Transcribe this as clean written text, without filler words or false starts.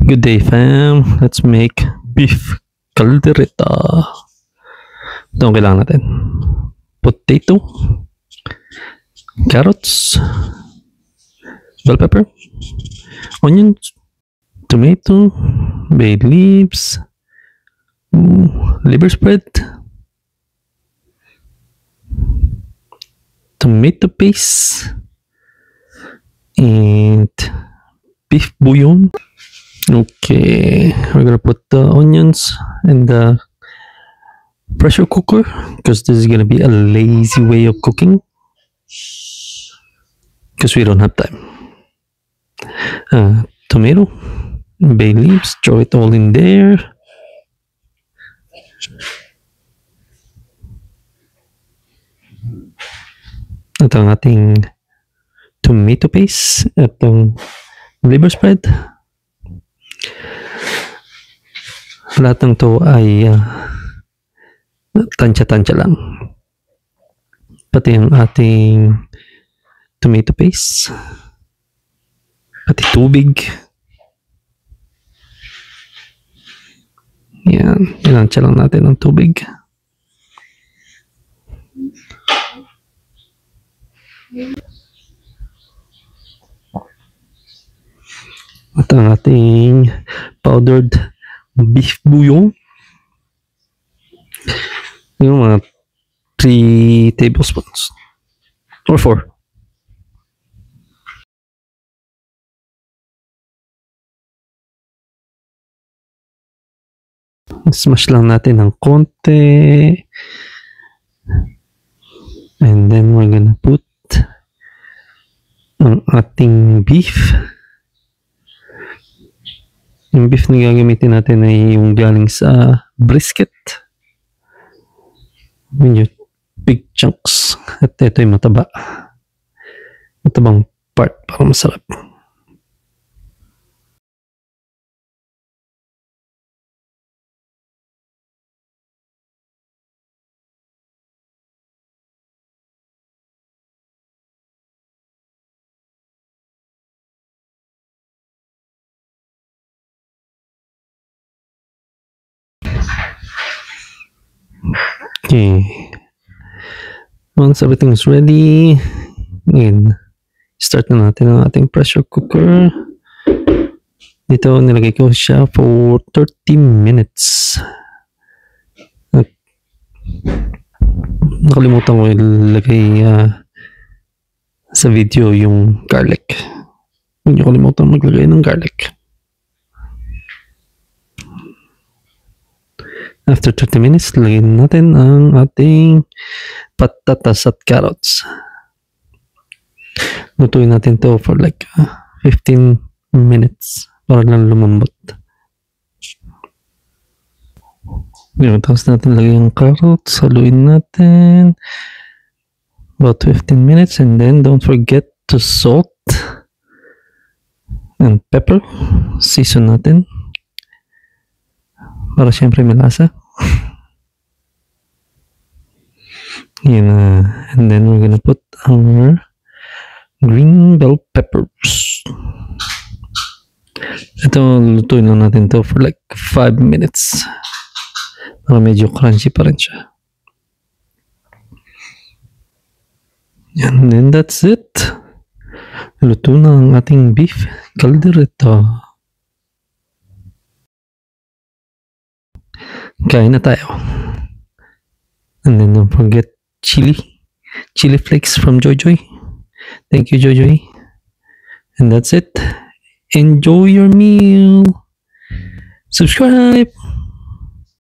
Good day, fam. Let's make beef caldereta. Ito ang kailangan natin. Potato, carrots, bell pepper, onions, tomato, bay leaves, liver spread, tomato paste, and beef bouillon. Okay, we're gonna put the onions in the pressure cooker because this is gonna be a lazy way of cooking because we don't have time. Tomato, bay leaves, throw it all in there. Ito ang ating tomato paste at ang liver spread. Lahat ng to ay tansya-tansya lang. Pati ang ating tomato paste. Pati tubig. Yan. Inansya lang natin ang tubig. At ang ating powdered beef bouillon. Yung mga 3 tablespoons. Or 4. Smash lang natin ng konti. And then we're gonna put ang ating beef. Yung beef na gagamitin natin ay yung galing sa brisket. Medyo big chunks. At ito yung mataba. Matabang part para masarap. Okay. Once everything is ready, and start na natin ang ating pressure cooker. Dito, nilagay ko siya for 30 minutes. At nakalimutan ko ilagay sa video yung garlic. Huwag niyo kalimutan maglagay ng garlic. After 30 minutes, lagyan natin ang ating patatas at carrots. Lutuin natin to for like 15 minutes para lang lumambot. Tapos natin lagyan ang carrots, haluin natin about 15 minutes, and then don't forget to salt and pepper. Season natin para syempre may lasa. Yan, and then we're gonna put our green bell peppers. Ito, lutuin lang natin to for like 5 minutes para medyo crunchy pa rin siya. And then that's it. Luto na ang ating beef caldereta. Kain na tayo. And then don't forget chili flakes from Joy Joy. Thank you, Joy Joy. And that's it. Enjoy your meal. Subscribe.